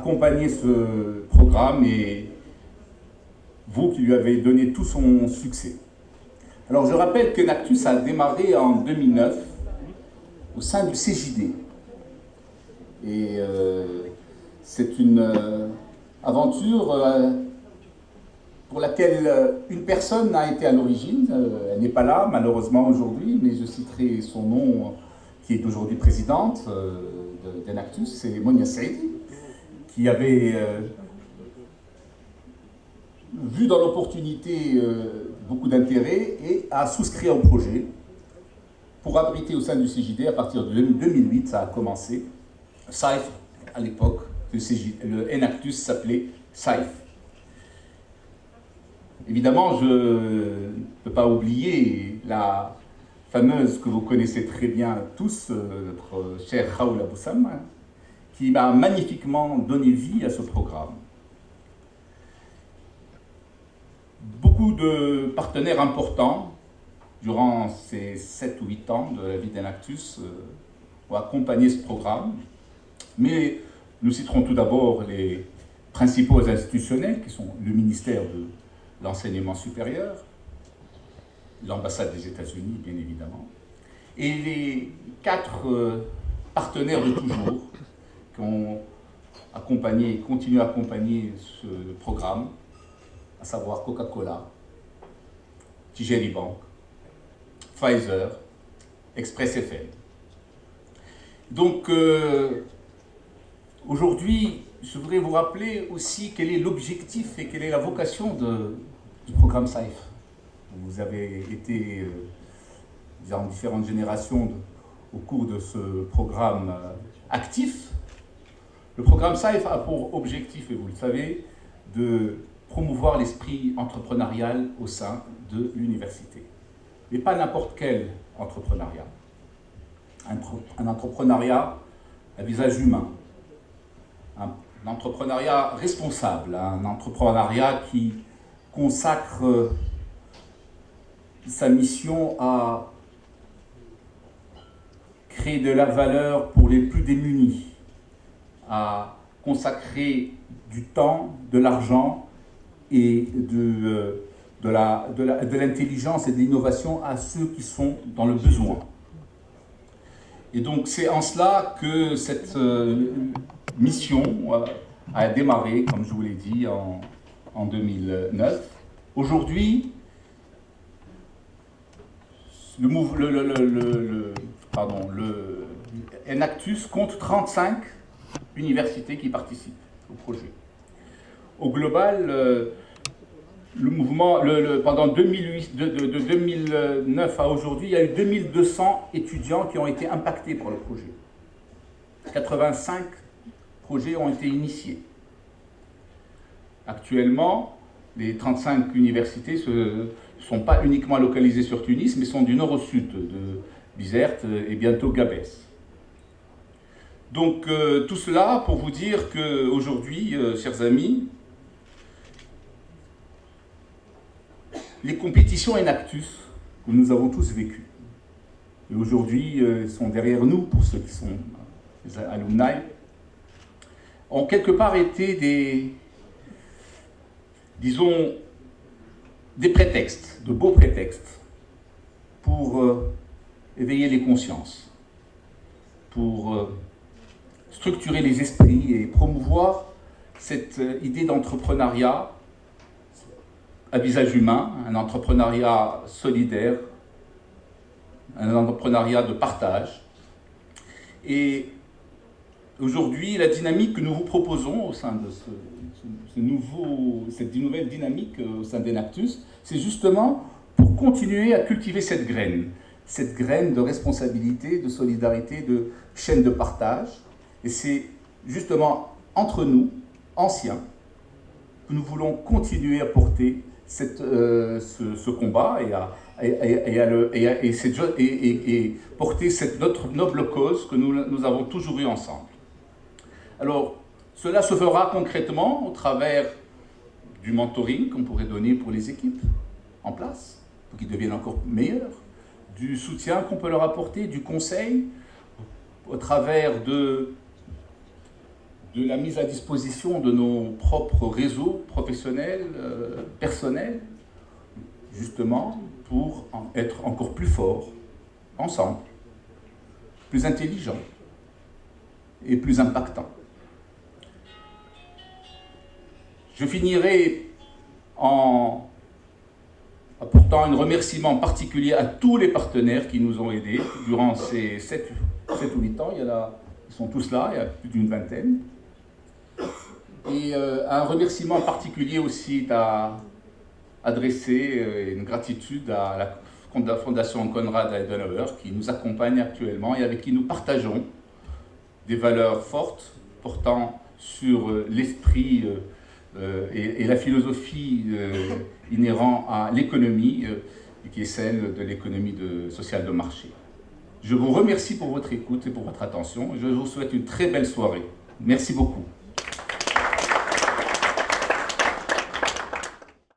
accompagné ce programme et vous qui lui avez donné tout son succès. Alors je rappelle qu'Enactus a démarré en 2009 au sein du CJD. Et c'est une aventure pour laquelle une personne a été à l'origine. Elle n'est pas là malheureusement aujourd'hui, mais je citerai son nom, qui est aujourd'hui présidente d'Enactus, c'est Monia Saidi, qui avait vu dans l'opportunité beaucoup d'intérêt et a souscrit au projet pour abriter au sein du CJD à partir de 2008, ça a commencé. SAIF, à l'époque, le Enactus s'appelait SAIF. Évidemment, je ne peux pas oublier la fameuse, que vous connaissez très bien tous, notre cher Raoul Aboussam, qui m'a magnifiquement donné vie à ce programme. Beaucoup de partenaires importants, durant ces 7 ou 8 ans de la vie d'Enactus, ont accompagné ce programme. Mais nous citerons tout d'abord les principaux institutionnels, qui sont le ministère de l'Enseignement supérieur, l'ambassade des États-Unis, bien évidemment, et les 4 partenaires de toujours qui ont accompagné et continuent à accompagner ce programme, à savoir Coca-Cola, Tijeri Bank, Pfizer, Express FM. Donc, aujourd'hui, je voudrais vous rappeler aussi quel est l'objectif et quelle est la vocation du programme SAIF. Vous avez été dans différentes générations au cours de ce programme actif. Le programme SAIF a pour objectif, et vous le savez, de promouvoir l'esprit entrepreneurial au sein de l'université. Mais pas n'importe quel entrepreneuriat. Un entrepreneuriat à visage humain. Un entrepreneuriat responsable, un entrepreneuriat qui consacre sa mission à créer de la valeur pour les plus démunis, à consacrer du temps, de l'argent et de l'intelligence et de l'innovation à ceux qui sont dans le besoin. Et donc c'est en cela que cette mission a démarré, comme je vous l'ai dit, en 2009. Aujourd'hui, le Enactus compte 35 universités qui participent au projet. Au global, le mouvement, pendant 2008, de 2009 à aujourd'hui, il y a eu 2200 étudiants qui ont été impactés par le projet. 85 projets ont été initiés. Actuellement, les 35 universités ne sont pas uniquement localisées sur Tunis, mais sont du nord au sud, de Bizerte et bientôt Gabès. Donc tout cela pour vous dire qu'aujourd'hui, chers amis, les compétitions Enactus que nous avons tous vécues, et aujourd'hui sont derrière nous pour ceux qui sont les alumni, ont quelque part été des prétextes, de beaux prétextes pour éveiller les consciences, pour structurer les esprits et promouvoir cette idée d'entrepreneuriat à visage humain, un entrepreneuriat solidaire, un entrepreneuriat de partage. Et aujourd'hui, la dynamique que nous vous proposons au sein de cette nouvelle dynamique au sein d'Enactus, c'est justement pour continuer à cultiver cette graine de responsabilité, de solidarité, de chaîne de partage. Et c'est justement entre nous, anciens, que nous voulons continuer à porter ce combat et porter cette notre noble cause que nous avons toujours eue ensemble. Alors, cela se fera concrètement au travers du mentoring qu'on pourrait donner pour les équipes en place, pour qu'ils deviennent encore meilleurs, du soutien qu'on peut leur apporter, du conseil, au travers de la mise à disposition de nos propres réseaux professionnels, personnels, justement pour être encore plus forts, ensemble, plus intelligents et plus impactants. Je finirai en apportant un remerciement particulier à tous les partenaires qui nous ont aidés durant ces 7 ou 8 ans. Ils sont tous là, il y a plus d'une vingtaine. Et un remerciement particulier aussi à adresser, une gratitude à la Fondation Konrad Adenauer qui nous accompagne actuellement et avec qui nous partageons des valeurs fortes portant sur l'esprit et la philosophie inhérente à l'économie, qui est celle de l'économie sociale de marché. Je vous remercie pour votre écoute et pour votre attention. Je vous souhaite une très belle soirée. Merci beaucoup.